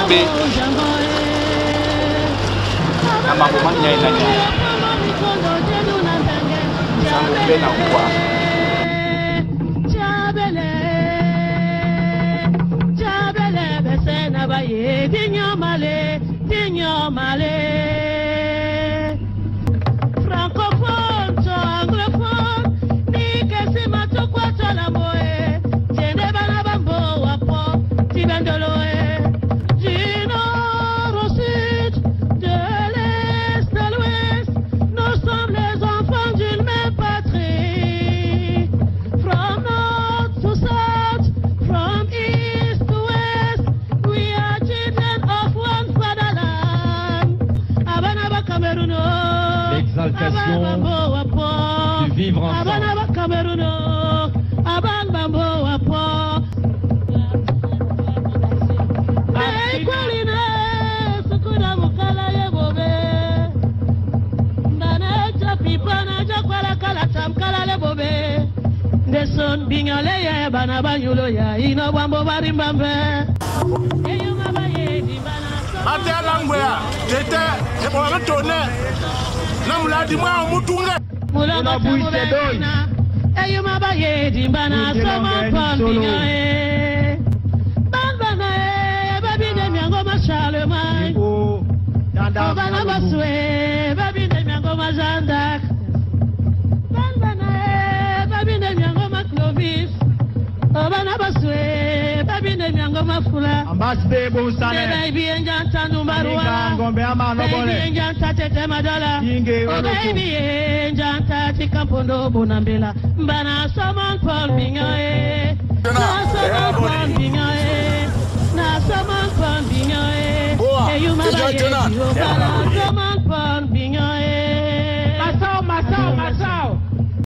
Nzambe. Amako manya nanya. Nzambe na kwa. Chabele besena baye dinyo male. Francophone to anglophone, ni kesi matokwa to la moe. Tiende bana bambo wapo, tibandoloe. Du nord au sud, de l'est à l'ouest, nous sommes les enfants d'une même patrie. From north to south, from east to west, we are children of one fatherland. Abanaba Camerouno, l'exaltation du vivre ensemble. Abanaba Camerouno, Abanbambo Wapo. Equaline, Sukuda Mukala Yebobe. Banaja Pipana Jakwala Kalatam Kala Lebobe. Deson Bignole, Banabanyulo ya, Ino Bambo Barimbambe. Ate langwea, tete, e pour retourner. Non, la dis-moi, on moutoune. Moula bouille te donne. Et you m'abaye, dimbana, sama pambina. Banbana, babi de miango ma Charlemagne. Obana baswe, babi de miango ma Zandak. Banbana, babi de miango ma Clovis. Obana baswe, babi de miango ma Fula. Ambassadeur Bonsane. Baby enjanta numbarwa. Baby enjanta tete madala. Baby enjanta tikampondo bonambela. Mbana saman Paul Bingae. Na saman Paul Bingae. Na saman Paul Bingae. Eyu mabaye bana saman Paul Bingae. Masao.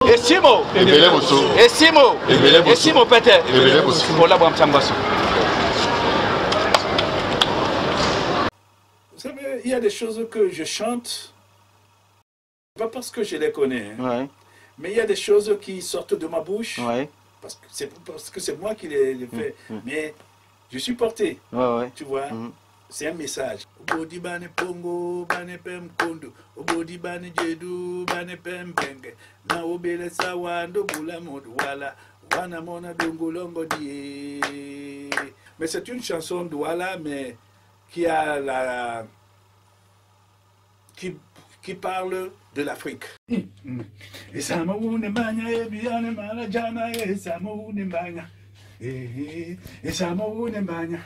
Esimo. Esimo pete. Pour la boîte Tambasso. Vous savez, il y a des choses que je chante, pas parce que je les connais, hein, Ouais. mais il y a des choses qui sortent de ma bouche, Ouais. parce que c'est moi qui les fais. Mais je suis porté, Ouais. tu vois, c'est un message. Obodi bane pongo, bane pem kondo, obodi bane jedu, bane pem benge, na obele sawando bula modwala, wana mona dongolongo die. Mais c'est une chanson douala, mais qui a qui parle de l'Afrique. Et ça m'a banya et bien malajana et ça m'a banya et ça m'a banya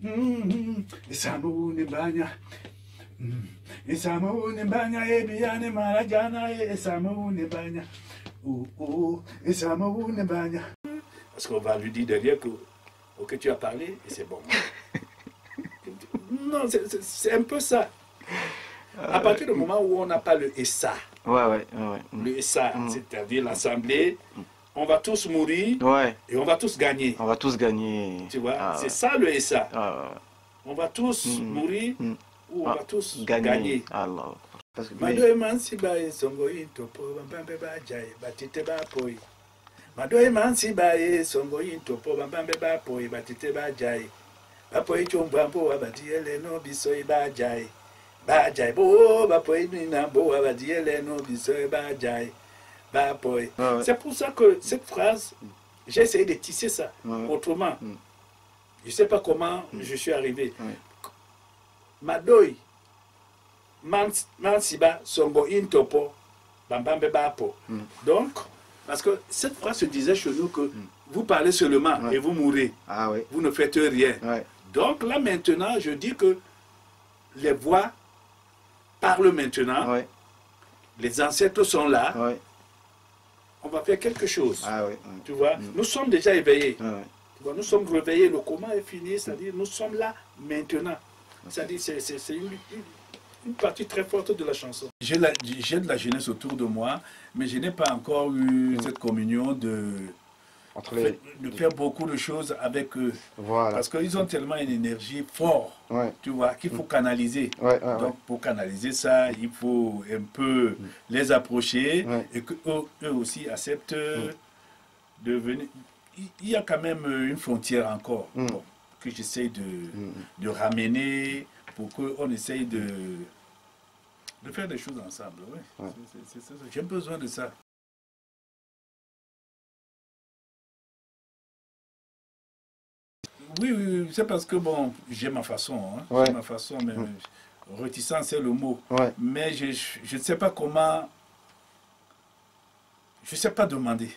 et ça m'a banya et ça m'a banya et bien malajana et ça m'a banya et ça m'a banya. Parce qu'on va lui dire derrière que tu as parlé et c'est bon. Non, c'est un peu ça. À partir du moment où on n'a pas le ESA, le ESA, c'est-à-dire l'Assemblée, on va tous mourir et on va tous gagner. On va tous gagner. Tu vois, c'est ça le ESA. On va tous mourir ou on va tous gagner. Mado emansi ba songo intopo bambambe ba jai batite ba poi. Mado emansi ba songo intopo bambambe ba poi batite ba jai. Bapoi chombambo abadiele no bisoi ba jai. Ba jai bo bapoi nina bo abadiele no bisoi ba jai. Bapoi. C'est pour ça que cette phrase, j'ai essayé de tisser ça autrement. Je ne sais pas comment je suis arrivé. Madoi Mansiba Songo Intopo Bambambe Bapo. Donc, parce que cette phrase se disait chez nous que vous parlez seulement et vous mourrez. Vous ne faites rien. Donc là maintenant, je dis que les voix parlent maintenant. Les ancêtres sont là. On va faire quelque chose. Tu vois, nous sommes déjà éveillés. Tu vois, nous sommes réveillés. Le comment est fini, c'est-à-dire nous sommes là maintenant. C'est-à-dire c'est une partie très forte de la chanson. J'ai de la jeunesse autour de moi, mais je n'ai pas encore eu cette communion de faire beaucoup de choses avec eux. Parce qu'ils ont tellement une énergie forte, tu vois, qu'il faut canaliser. Donc pour canaliser ça, il faut un peu les approcher et qu'eux aussi acceptent de venir. Il y a quand même une frontière encore. Bon, que j'essaye de ramener pour qu'on essaye de faire des choses ensemble. Ouais. J'ai besoin de ça. Oui, c'est parce que bon, j'ai ma façon. J'ai ma façon, mais réticent, c'est le mot. Mais je ne sais pas comment. Je ne sais pas demander.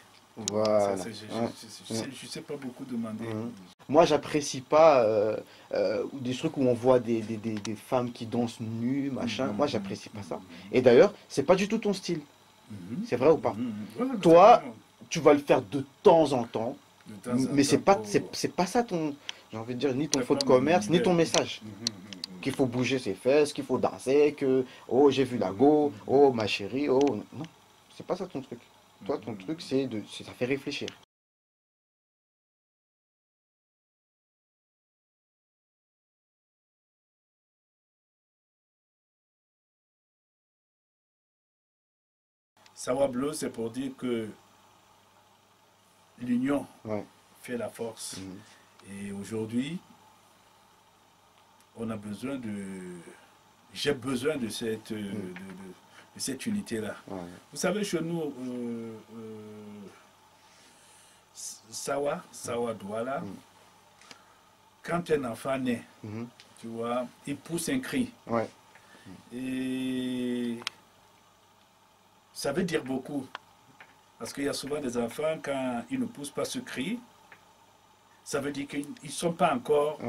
Voilà. Je ne sais pas beaucoup demander. Moi, j'apprécie pas des trucs où on voit des femmes qui dansent nues, machin. Moi, j'apprécie pas ça. Et d'ailleurs, c'est pas du tout ton style. C'est vrai ou pas? Toi, tu vas le faire de temps en temps, mais c'est pas ça ton, j'ai envie de dire, ni ton fond de commerce, ni ton message. Qu'il faut bouger ses fesses, qu'il faut danser, que oh j'ai vu la go, oh ma chérie, oh non, c'est pas ça ton truc. Toi, ton truc, ça fait réfléchir. Sawa Blues, c'est pour dire que l'union fait la force. Et aujourd'hui, on a besoin j'ai besoin de cette, cette unité-là. Vous savez, chez nous, Sawa Douala, quand un enfant naît, tu vois, il pousse un cri. Et ça veut dire beaucoup. Parce qu'il y a souvent des enfants, quand ils ne poussent pas ce cri, ça veut dire qu'ils ne sont pas encore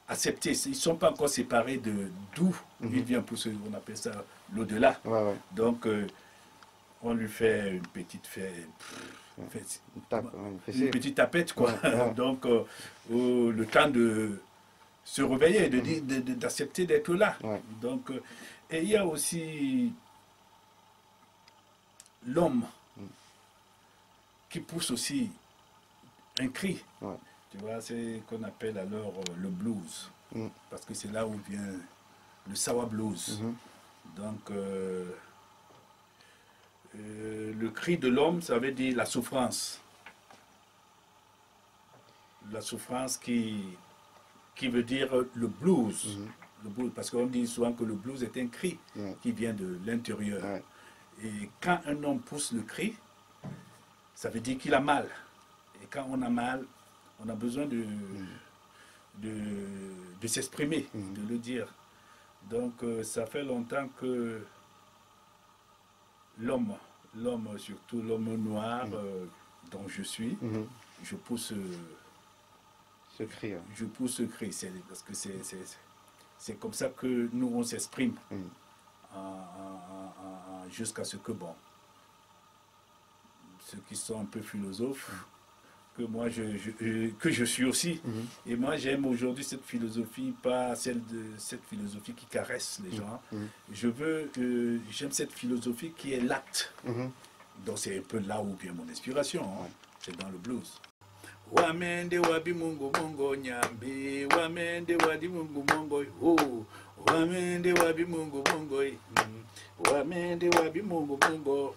acceptés, ils ne sont pas encore séparés de d'où ils viennent pour ce qu'on appelle ça l'au-delà. Donc, on lui fait une petite une petite tapette, quoi. Donc, le temps de se réveiller, d'accepter d'être là. Donc, et il y a aussi l'homme qui pousse aussi un cri. Tu vois, c'est qu'on appelle alors le blues. Parce que c'est là où vient le Sawa Blues. Donc, le cri de l'homme, ça veut dire la souffrance. La souffrance qui veut dire le blues. Le blues, parce qu'on dit souvent que le blues est un cri qui vient de l'intérieur. Et quand un homme pousse le cri, ça veut dire qu'il a mal. Et quand on a mal, on a besoin de s'exprimer, de le dire. Donc ça fait longtemps que l'homme, surtout l'homme noir dont je suis, je pousse ce cri. Je pousse ce cri, parce que c'est comme ça que nous on s'exprime. Jusqu'à ce que, bon, ceux qui sont un peu philosophes, que moi que je suis aussi, et moi j'aime aujourd'hui cette philosophie, pas cette philosophie qui caresse les gens. J'aime cette philosophie qui est l'acte. Donc c'est un peu là où vient mon inspiration, c'est dans le blues. Wamende wabi mungu mongo nyambi, wamende wadi mungu mongo, oh, wamende wabi mungu mongo, wamende wabi mungu mongo,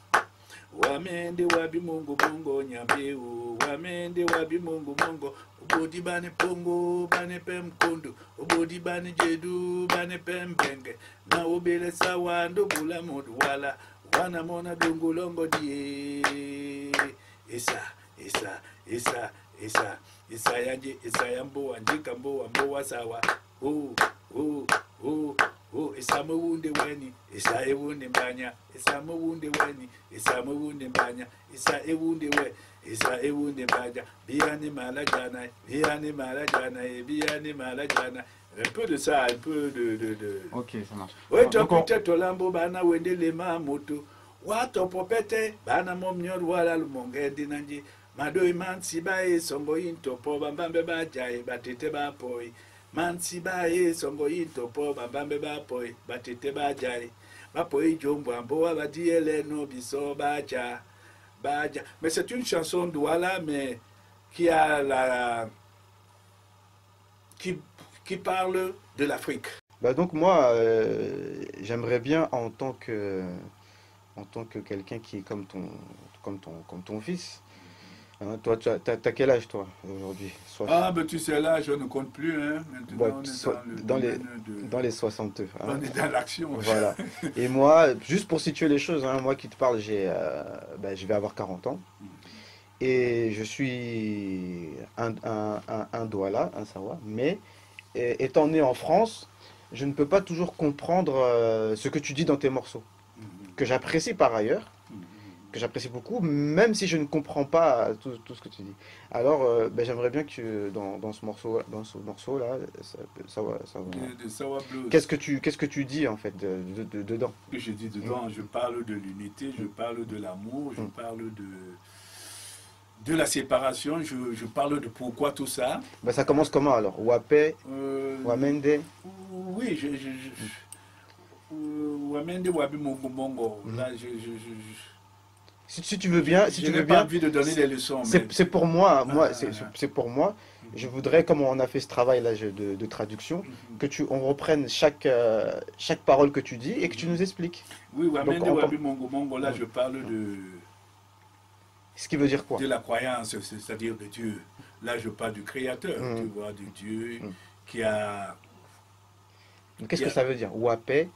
wamende wabi mungu mongo nyambi, wamende wabi mungu mongo, obodi bane pongo, bane pem kondo, obodi bane jedu, bane pem benge, na obele sawando bula modu wala, wana mona dungulongo die, Esa yanje, esa yambo, anjika mbo, mbo sawa. Esa mwunde weni, esa ewunde mbanya, esa mwunde weni, esa mwunde mbanya, esa ewunde we, esa ewunde mbanya, biane malajana, biane malajana. Un peu de ça, un peu de... Ok, ça marche. Oui, tu peut-être lambo bana wende le mamoto, wato popete, bana momnyor wala lumonge dinanji. Madoi mansi bae songo into po bambambe ba jai batete ba poi. Mansi bae songo into po bambambe ba poi batete ba jai. Ba poi jombo ambo ba diele no biso baja. Mais c'est une chanson d'Ouala, mais qui a qui parle de l'Afrique. Bah donc moi, j'aimerais bien en tant que quelqu'un qui est comme ton fils, Hein, toi, t'as quel âge, toi, aujourd'hui? Ah, ben tu sais, là, je ne compte plus. Hein. Maintenant, Ouais, on est dans le domaine dans les 62. Hein. On est dans l'action. Voilà. Et moi, juste pour situer les choses, hein, moi qui te parle, je vais avoir 40 ans. Et je suis un Douala, un Sawa. Mais étant né en France, je ne peux pas toujours comprendre ce que tu dis dans tes morceaux, que j'apprécie par ailleurs, que j'apprécie beaucoup, même si je ne comprends pas tout ce que tu dis. Alors, j'aimerais bien que dans ce morceau, là, De Sawa Blues. qu'est-ce que tu dis en fait dedans? Ce que je dis dedans, je parle de l'unité, je parle de l'amour, je parle de la séparation, je parle de pourquoi tout ça. Ça commence comment alors? Wapé, Wamende? Oui, Wamende, Wabi Mongo Mongo. Là, Si tu veux bien, je n'ai pas envie de donner des leçons. C'est pour moi, c'est pour moi. Je voudrais, comme on a fait ce travail là de traduction, que on reprenne chaque parole que tu dis et que tu nous expliques. Oui, Wamende, Wabi Mongo Mongo, là je parle de... Ce qui veut dire quoi? De la croyance, c'est-à-dire de Dieu. Là je parle du Créateur, tu vois, du Dieu qui a... Qu'est-ce que ça veut dire? Wapé?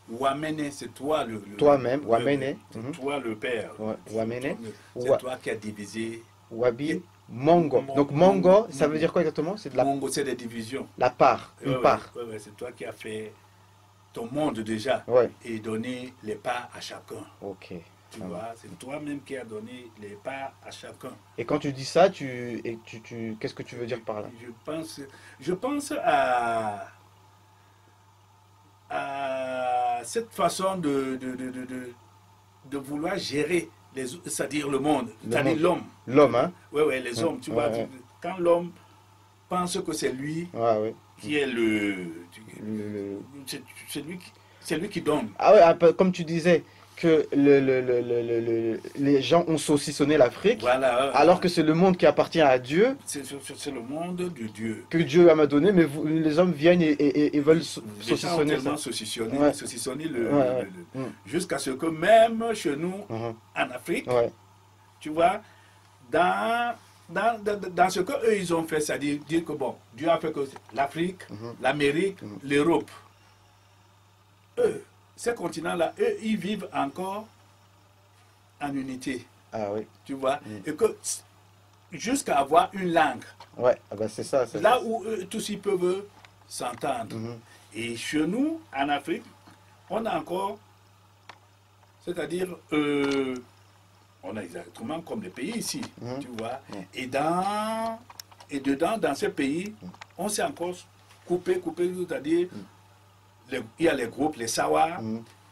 Wamene, c'est toi toi-même, Wamene. C'est toi le Père. Wamene. C'est toi qui as divisé. Wabi, Mongo. Donc Mongo, ça veut dire quoi exactement? C'est de la... Mongo, c'est des divisions. La part, une part. Ouais, c'est toi qui as fait ton monde déjà et donné les parts à chacun. Ok. Tu vois, c'est toi-même qui as donné les parts à chacun. Et quand tu dis ça, qu'est-ce que tu veux dire par là? Je pense à cette façon de vouloir gérer, c'est-à-dire le monde, c'est-à-dire l'homme. L'homme, hein? Oui, les hommes, tu vois. Quand l'homme pense que c'est lui qui est c'est lui qui donne. Ah ouais, comme tu disais, que les gens ont saucissonné l'Afrique, alors que c'est le monde qui appartient à Dieu. C'est le monde de Dieu. Que Dieu m'a donné, mais les hommes viennent et veulent saucissonner ça. Saucissonner jusqu'à ce que même chez nous, en Afrique, tu vois, dans ce qu'eux ils ont fait, c'est-à-dire dire que bon, Dieu a fait que l'Afrique, l'Amérique, l'Europe, eux, ces continents-là, eux, ils vivent encore en unité. Ah oui. Tu vois, et que jusqu'à avoir une langue. Ouais, c'est ça. Là où eux, tous ils peuvent s'entendre. Et chez nous, en Afrique, on a encore, c'est-à-dire, on a exactement comme les pays ici, tu vois. Et dedans, dans ces pays, on s'est encore coupé, c'est-à-dire, il y a les groupes, les Sawa,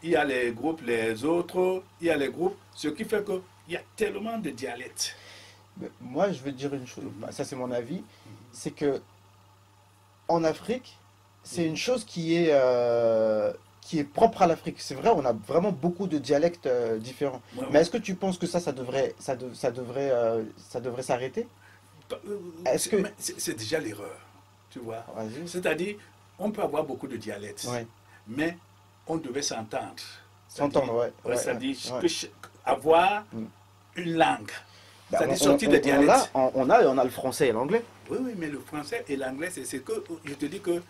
il y a les groupes, les autres, il y a les groupes, ce qui fait qu'il y a tellement de dialectes. Moi, je veux dire une chose, ça c'est mon avis, c'est que en Afrique, c'est une chose qui est propre à l'Afrique. C'est vrai, on a vraiment beaucoup de dialectes différents. Mais est-ce que tu penses que ça devrait s'arrêter? C'est déjà l'erreur, tu vois. C'est-à-dire, on peut avoir beaucoup de dialectes, mais on devait s'entendre. S'entendre, c'est-à-dire avoir une langue. C'est-à-dire sortir des dialectes. On a le français et l'anglais. Oui, mais le français et l'anglais, c'est que je te dis que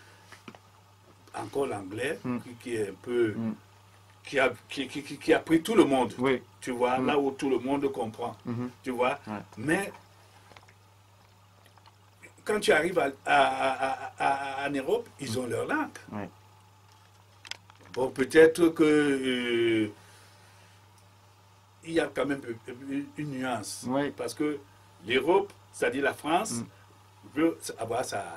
encore l'anglais qui est un peu qui a pris tout le monde. Tu vois, là où tout le monde comprend. Tu vois, mais quand tu arrives en Europe, ils ont leur langue. Bon, peut-être que il y a quand même une nuance. Parce que l'Europe, c'est-à-dire la France, veut avoir sa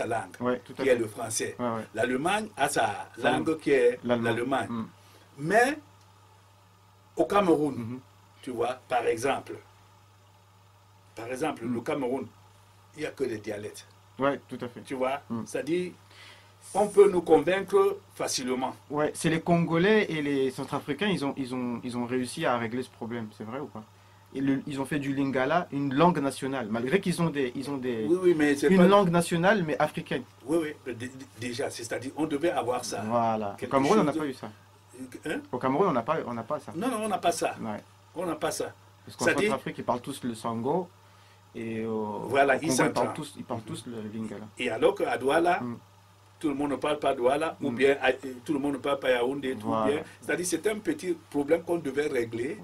langue, qui est le français. L'Allemagne a sa langue qui est l'Allemagne. Mais au Cameroun, tu vois, par exemple, le Cameroun, il n'y a que des dialectes. Oui, tout à fait. Tu vois, c'est-à-dire, on peut nous convaincre facilement. Ouais, c'est les Congolais et les Centrafricains, ils ont réussi à régler ce problème, c'est vrai ou pas? Ils ont fait du Lingala une langue nationale, malgré qu'ils ont une langue nationale, mais africaine. Oui, déjà, c'est-à-dire, on devait avoir ça. Voilà. Au Cameroun, on n'a pas eu ça. Au Cameroun, on n'a pas ça. Non, on n'a pas ça. On n'a pas ça. Parce qu'en Centrafrique, ils parlent tous le sango. Et voilà, au Congo, ils parlent tous le lingala. Et alors qu'à Douala, tout le monde ne parle pas Douala, ou bien tout le monde ne parle pas Yaoundé, voilà. C'est-à-dire c'est un petit problème qu'on devait régler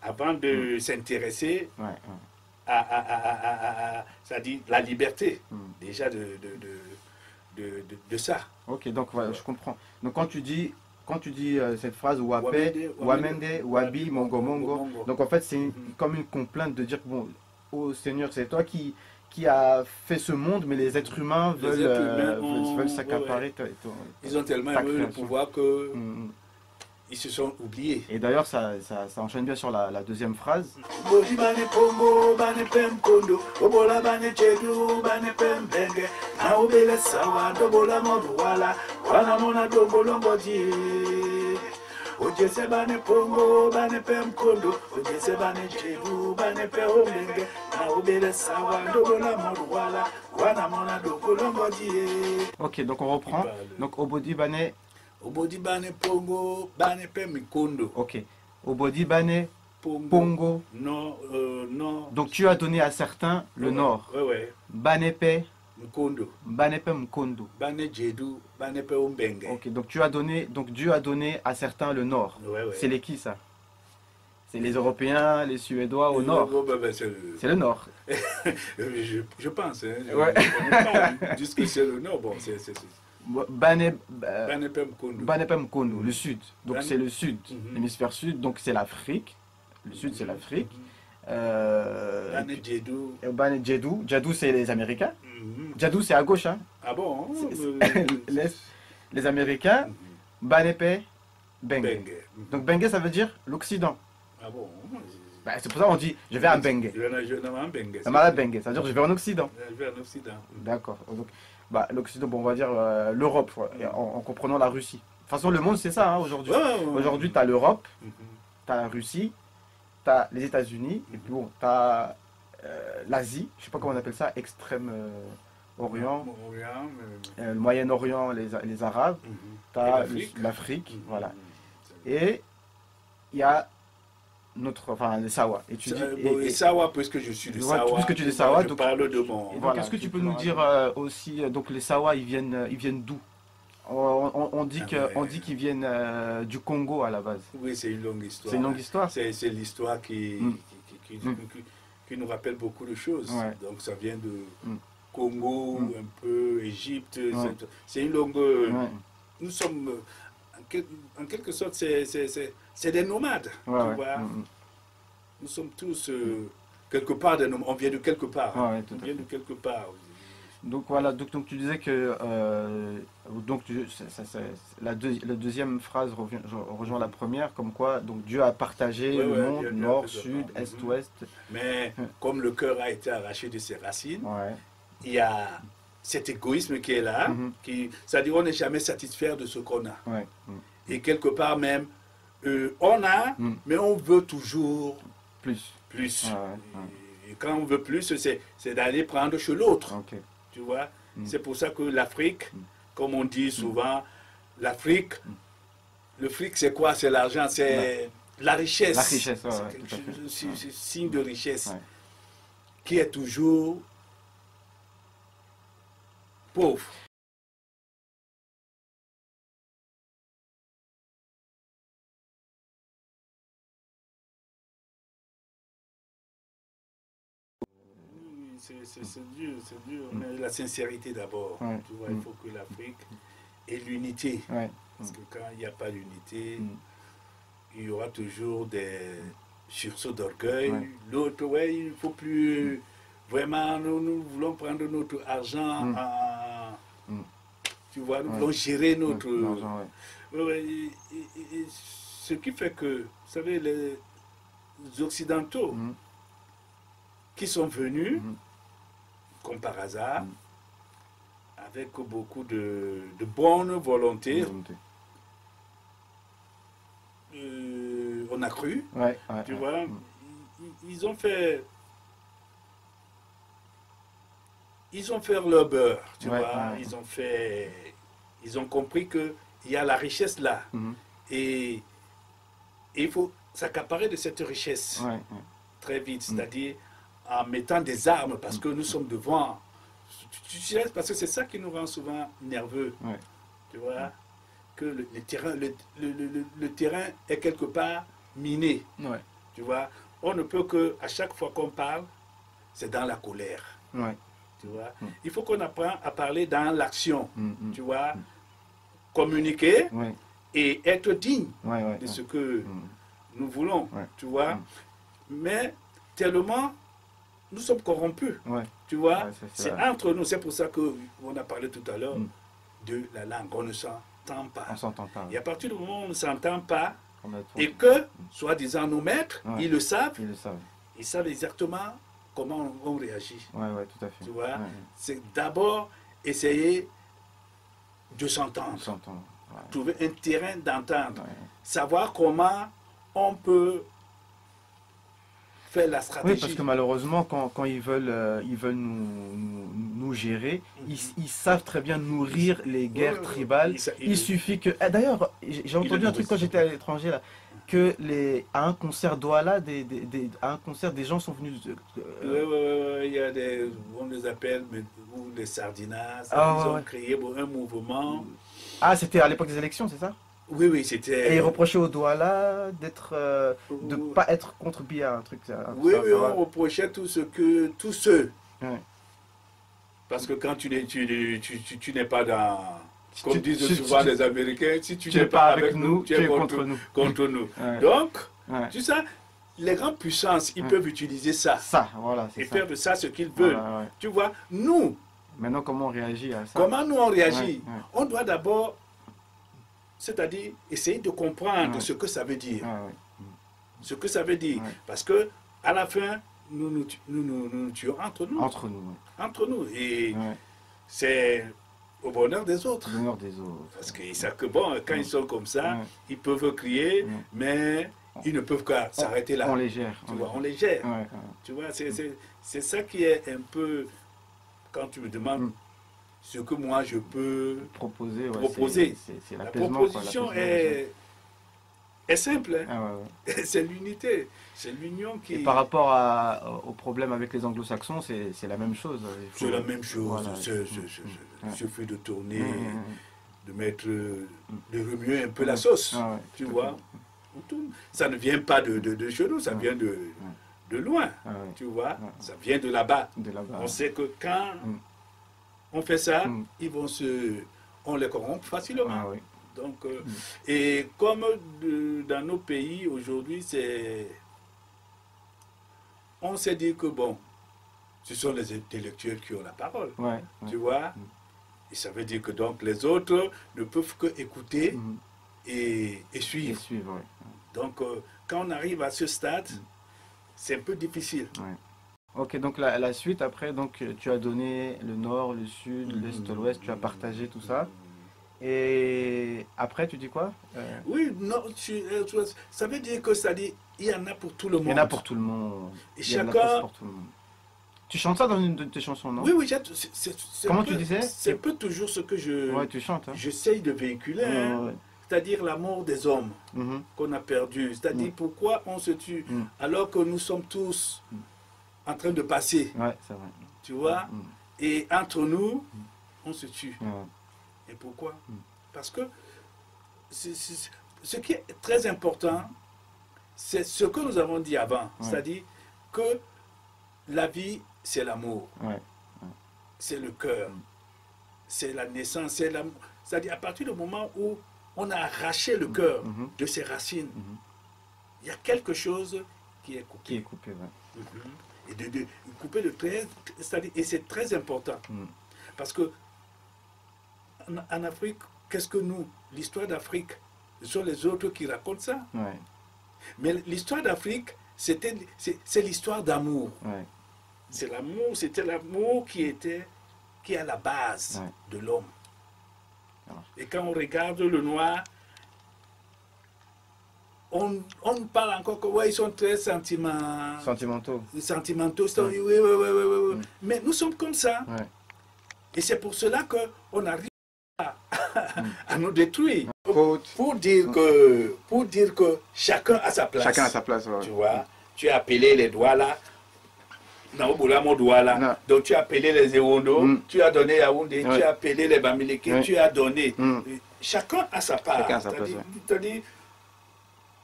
avant de s'intéresser à c'est-à-dire la liberté déjà de ça. Ok, donc voilà, je comprends. Donc quand tu dis cette phrase Wapé, Wamende, Wabi, Mongo Mongo, donc en fait c'est comme une complainte de dire bon, oh Seigneur, c'est toi qui a fait ce monde, mais les êtres humains veulent s'accaparer. Ils ont tellement aimé le pouvoir que ils se sont oubliés. Et d'ailleurs, ça enchaîne bien sur la deuxième phrase. Ok, donc on reprend. Donc Obodi Bane. Obodi Bane Pongo, Bane Pem Kondo. Ok. Obodi Bane Pongo. Non, non. Donc tu as donné à certains le nord. Oui, oui. Banepe Mkondo. Banepe Mkondo. Bane Djedou, Banepe Ombenge. Ok, donc Dieu a donné à certains le nord. Ouais, ouais. C'est les qui ça? C'est les Européens, les Suédois au nord. C'est le nord. je pense. Hein, ouais. Juste que c'est le nord. Bon, Banepem Mkondo, le sud. Donc c'est le sud, l'hémisphère sud. Donc c'est l'Afrique. Le sud c'est l'Afrique. Bane Djedou. Bane Djedou. Djedou c'est les Américains. Djedou c'est à gauche. Hein. Ah bon? Les Américains. Banepe Bengue. Donc Bengue ça veut dire l'Occident. Ah bon? Bah, c'est pour ça qu'on dit je vais à Bengue. Je vais à Bengue. Ça m'a Bengue, ça veut dire je vais en Occident. Je vais en Occident. D'accord. Donc bah, l'Occident, bon, on va dire l'Europe, en comprenant la Russie. De toute façon, le monde, c'est ça, hein, aujourd'hui. Aujourd'hui, tu as l'Europe, tu as la Russie, tu as les États-Unis, et puis bon, tu as l'Asie, je sais pas comment on appelle ça, Extrême-Orient, le Moyen-Orient, les Arabes, tu as l'Afrique, voilà. Et il y a les Sawa. Et tu dis, les Sawa, puisque je suis de Sawa. Puisque tu es de Sawa, je parle de mon. Donc, est-ce que tu peux nous dire aussi, donc les Sawa, ils viennent d'où? On dit qu'ils viennent du Congo à la base. Oui, c'est une longue histoire. C'est une longue histoire. C'est l'histoire qui nous rappelle beaucoup de choses. Ouais. Donc ça vient de Congo, un peu Égypte. Ouais. C'est une longue. Nous sommes en quelque sorte, c'est des nomades. Ouais, tu vois. Nous sommes tous quelque part des nomades. On vient de quelque part. Ouais, on vient de quelque part. Donc voilà, donc tu disais que la deuxième phrase rejoint la première, comme quoi donc Dieu a partagé le monde, nord, sud, est, ouest. Mais comme le cœur a été arraché de ses racines, il y a cet égoïsme qui est là, c'est-à-dire on n'est jamais satisfait de ce qu'on a. Et quelque part même, on a, mais on veut toujours plus. Et quand on veut plus, c'est d'aller prendre chez l'autre. Tu vois, c'est pour ça que l'Afrique, comme on dit souvent, l'Afrique, le fric c'est quoi? C'est l'argent, c'est la richesse. La richesse, c'est signe de richesse qui est toujours pauvre. C'est dur, c'est dur. Mais la sincérité d'abord. Tu vois, il faut que l'Afrique ait l'unité. Parce que quand il n'y a pas d'unité, il y aura toujours des sursauts d'orgueil. L'autre, il ne faut plus. Vraiment, nous voulons prendre notre argent. Tu vois, nous voulons gérer notre. Ce qui fait que, vous savez, les Occidentaux qui sont venus, comme par hasard, avec beaucoup de bonne volonté, on a cru, tu vois, ils ont fait leur beurre, tu vois, ils ont compris qu'il y a la richesse là, et il faut s'accaparer de cette richesse. très vite, c'est-à-dire en mettant des armes, parce que nous sommes devant. Parce que c'est ça qui nous rend souvent nerveux. Ouais. Tu vois, que le terrain est quelque part miné. Ouais. Tu vois, on ne peut que, à chaque fois qu'on parle, c'est dans la colère. Ouais. Tu vois, il faut qu'on apprenne à parler dans l'action. Tu vois, communiquer et être digne de ce que nous voulons. Tu vois, mais tellement nous sommes corrompus. Tu vois, c'est entre nous. C'est pour ça qu'on a parlé tout à l'heure de la langue. On ne s'entend pas. On s'entend pas. Et à partir du moment où on ne s'entend pas, et que, soi-disant, nos maîtres, ils le savent. Ils savent exactement comment on réagit. Oui, tout à fait. Tu vois, c'est d'abord essayer de s'entendre. Trouver un terrain d'entendre. Savoir comment on peut faire la stratégie. Oui, parce que malheureusement, quand ils veulent nous gérer, ils savent très bien nourrir les guerres tribales. Il suffit que... D'ailleurs, j'ai entendu un truc quand j'étais à l'étranger, là, que à un concert Douala, à un concert, des gens sont venus... il y a des... On les appelle les sardinas. Ils ont créé un mouvement. Ah, c'était à l'époque des élections, c'est ça? Oui, c'était... Et ils reprochaient au Douala de ne pas être contre Biya, un truc... Oui, on reprochait tous ceux. Parce que quand tu n'es pas dans... Comme disent souvent les Américains, si tu n'es pas avec nous, tu es contre nous. Donc, tu sais, les grandes puissances, ils peuvent utiliser ça. Ils peuvent faire de ça ce qu'ils veulent. Tu vois, nous... Maintenant, comment on réagit à ça? Comment nous on réagit? On doit d'abord... C'est-à-dire essayer de comprendre ce que ça veut dire. Ce que ça veut dire. Parce que à la fin, nous tuons entre nous. Entre nous. Et c'est au bonheur des autres. Parce qu'ils savent que bon, quand ils sont comme ça, ils peuvent crier, mais ils ne peuvent qu'à s'arrêter là. On les gère. Tu vois, on les gère. Tu vois, c'est ça qui est un peu, quand tu me demandes ce que moi je peux proposer. La proposition est simple. C'est l'unité, c'est l'union qui... Et par rapport au problème avec les anglo-saxons, c'est la même chose. C'est la même chose. Il suffit de tourner, de mettre, de remuer un peu la sauce. Tu vois, ça ne vient pas de chez nous, ça vient de loin. Tu vois, ça vient de là-bas. On sait que quand on fait ça, on les corrompt facilement. Donc, et comme dans nos pays aujourd'hui, on s'est dit que bon, ce sont les intellectuels qui ont la parole. Tu vois, et ça veut dire que donc les autres ne peuvent que écouter et suivre. Donc, quand on arrive à ce stade, c'est un peu difficile. Ok, donc la suite, après, donc, tu as donné le nord, le sud, l'est, l'ouest, tu as partagé tout ça. Et après, tu dis quoi? Oui, non, ça veut dire que il y en a pour tout le monde. Il y en a pour tout le monde. Et chacun... Tu chantes ça dans une de tes chansons, non? Oui, comment tu disais? C'est un peu toujours ce que tu chantes, hein? J'essaye de véhiculer. C'est-à-dire l'amour des hommes qu'on a perdu. C'est-à-dire pourquoi on se tue alors que nous sommes tous en train de passer. C'est vrai. Tu vois? Et entre nous, on se tue. Et pourquoi? Parce que ce qui est très important, c'est ce que nous avons dit avant. C'est-à-dire que la vie, c'est l'amour. C'est le cœur. C'est la naissance. C'est-à-dire à partir du moment où on a arraché le cœur de ses racines, il y a quelque chose qui est coupé. Et de couper le trait, et c'est très important. Parce que en Afrique, qu'est-ce que l'histoire d'Afrique, ce sont les autres qui racontent ça. Mais l'histoire d'Afrique, c'est l'histoire d'amour. C'était l'amour qui est à la base de l'homme. Et quand on regarde le noir, on parle encore que ils sont très sentimentaux. Oui. Mais nous sommes comme ça. Et c'est pour cela qu'on arrive à nous détruire. Pour dire que chacun a sa place. Chacun a sa place, Tu vois, tu as appelé les Douala. Donc tu as appelé les Ewondo, tu as donné Yaoundé, tu as appelé les Bamileke, tu as donné. Chacun a sa part. C'est-à-dire,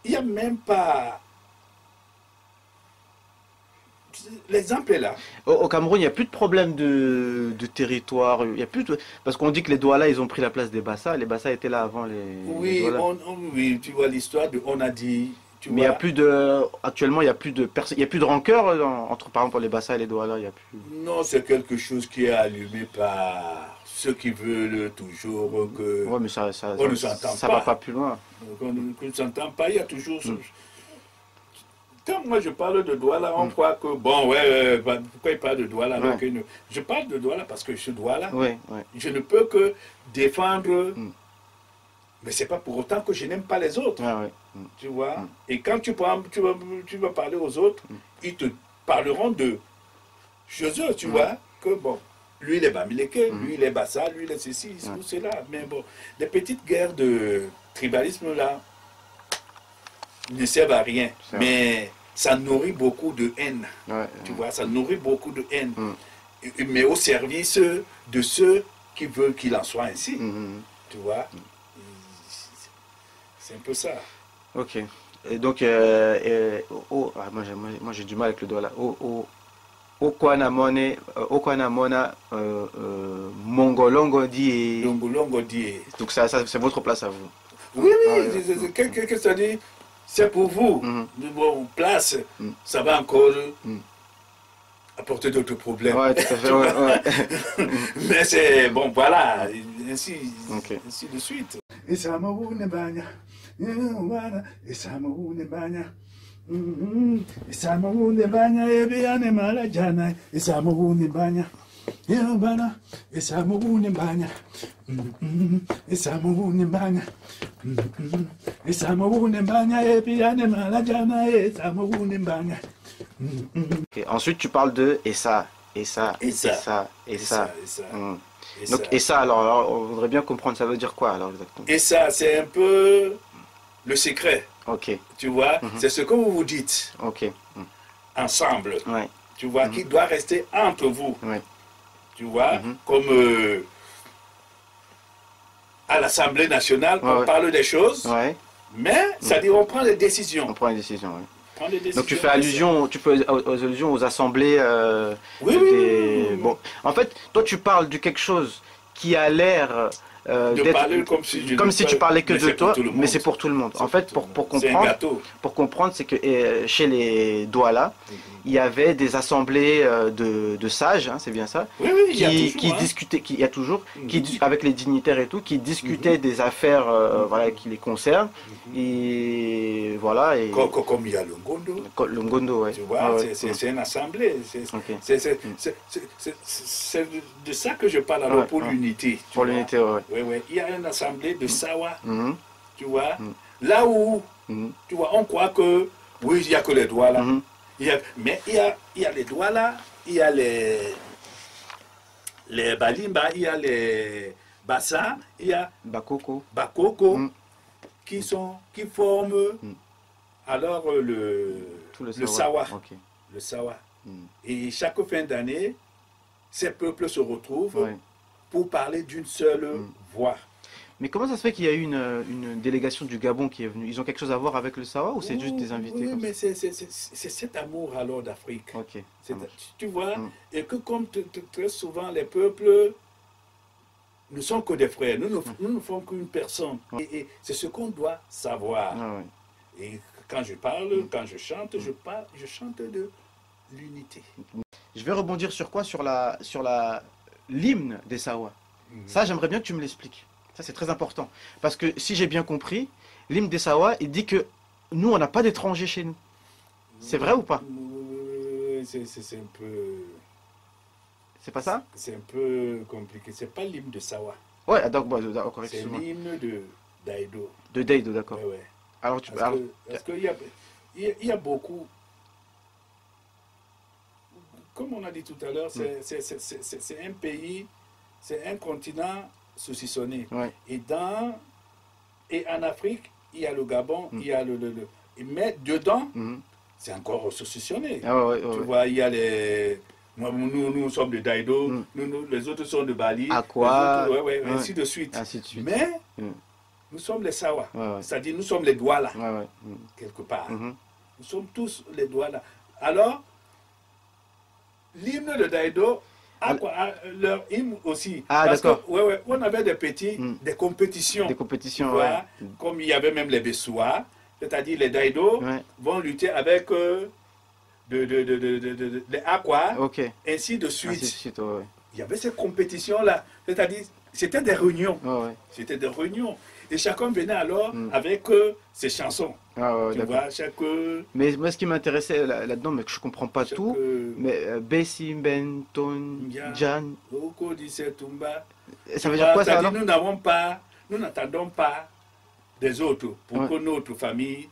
il n'y a même pas... L'exemple est là. Au Cameroun, il n'y a plus de problème de territoire. Il y a plus de... Parce qu'on dit que les Douala, ils ont pris la place des Bassa. Les Bassa étaient là avant les... Oui, oui, tu vois l'histoire de... On a dit... Mais il y a plus de... Actuellement, il n'y a plus de il y a plus de rancœur entre, par exemple, les Bassa et les Douala. Il y a plus... Non, c'est quelque chose qui est allumé par ceux qui veulent toujours que... Oui, mais ça ne s'entend pas. Ça va pas plus loin. On ne s'entend pas, il y a toujours... Quand moi je parle de Douala, on croit que, bon, pourquoi il parle de Douala alors que je parle de Douala parce que je suis Douala. Je ne peux que défendre, mais ce n'est pas pour autant que je n'aime pas les autres. Tu vois. Et quand tu vas parler aux autres, ils te parleront de chez eux, tu vois, que bon, lui il est Bamileke, lui il est Bassa, lui il est ceci, ou cela. Mais bon, les petites guerres de tribalisme là, ne servent à rien, mais ça nourrit beaucoup de haine, tu vois, ça nourrit beaucoup de haine, mais au service de ceux qui veulent qu'il en soit ainsi, tu vois, c'est un peu ça. Ok, et donc, moi j'ai du mal avec le doigt là, Okwanamona Mongolongo di. Donc ça c'est votre place à vous. Oui, qu'est-ce que ça dit? C'est pour vous. Bon, place, ça va encore apporter d'autres problèmes. Ouais, tout à fait, mais c'est bon, voilà, ainsi de suite. Et ça m'a Ensuite, tu parles de et ça. Donc, et ça, alors, on voudrait bien comprendre, ça veut dire quoi alors exactement? Et ça, c'est un peu le secret. Ok. Tu vois, c'est ce que vous vous dites. Ok. Ensemble. Tu vois, qui doit rester entre vous. Tu vois, comme à l'Assemblée nationale, on parle des choses, mais ça dit on prend des décisions. On prend des décisions, Donc tu fais allusion, aux allusions aux assemblées. Bon, en fait, toi tu parles de quelque chose qui a l'air comme si tu parlais que de toi, mais c'est pour tout le monde. En fait, pour comprendre, c'est que chez les Douala, il y avait des assemblées de sages, c'est bien ça, qui discutaient, il y a toujours, avec les dignitaires et tout, qui discutaient des affaires qui les concernent. Et voilà. Et, comme il y a le Ngondo. Le Ngondo, tu vois, c'est une assemblée. C'est de ça que je parle alors pour l'unité. Pour l'unité, oui. Il y a une assemblée de Sawa, tu vois, là où, tu vois, on croit que, oui, il n'y a que les doigts là, mais il y a les doigts là, il y a les Balimba, il y a les Bassa, il y a Bakoko, qui forment alors le Sawa. Le Sawa. Et chaque fin d'année, ces peuples se retrouvent pour parler d'une seule voix. Mais comment ça se fait qu'il y a eu une délégation du Gabon qui est venue? Ils ont quelque chose à voir avec le Sawa ou c'est juste des invités? Oui, mais c'est cet amour alors d'Afrique. Tu vois, et que comme très souvent les peuples ne sont que des frères, nous ne sommes qu'une personne. Et c'est ce qu'on doit savoir. Et quand je parle, quand je chante, je chante de l'unité. Je vais rebondir sur quoi? Sur l'hymne des Sawa. Ça, j'aimerais bien que tu me l'expliques. Ça, c'est très important. Parce que si j'ai bien compris, l'hymne des Sawa, il dit que nous, on n'a pas d'étrangers chez nous. C'est vrai ou pas? C'est un peu... C'est pas ça? C'est un peu compliqué. C'est pas l'hymne de Sawa. Ouais, d'accord, c'est l'hymne de Daido. De Daido, d'accord. Ouais. Alors, parce qu'il y a beaucoup... Comme on a dit tout à l'heure, c'est un pays, c'est un continent saucissonné. Et en Afrique, il y a le Gabon, il y a mais dedans, c'est encore saucissonné. Ah, ouais, tu vois, il y a les... Nous sommes de Daïdo, les autres sont de Bali, Aqua, ainsi de suite. Ainsi de suite. Mais nous sommes les Sawa, c'est-à-dire nous sommes les Douala, quelque part. Nous sommes tous les Douala. Alors, l'hymne de Daïdo, leur hymne aussi. Ah, d'accord. On avait des compétitions. Des compétitions, comme il y avait même les Bessoua, c'est-à-dire les Daïdo vont lutter avec les Aqua, ainsi de suite. Il y avait ces compétitions-là, c'est-à-dire c'était des réunions. C'était des réunions. Et chacun venait alors avec ses chansons. Tu vois, Mais moi, ce qui m'intéressait là-dedans, mais que je ne comprends pas tout, mais Bessim, Benton, Jan. Ça veut dire quoi ça alors? Nous n'attendons pas des autres pour que notre famille